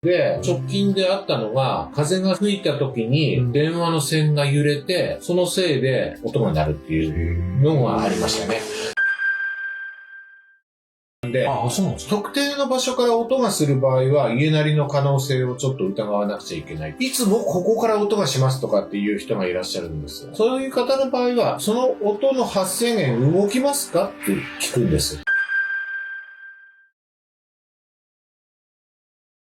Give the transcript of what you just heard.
で、直近であったのが、風が吹いた時に電話の線が揺れて、そのせいで音が鳴るっていうのがありましたね。で、そうなんですか。特定の場所から音がする場合は、家鳴りの可能性をちょっと疑わなくちゃいけない。いつもここから音がしますとかっていう人がいらっしゃるんですよ。そういう方の場合は、その音の発生源動きますかって聞くんです。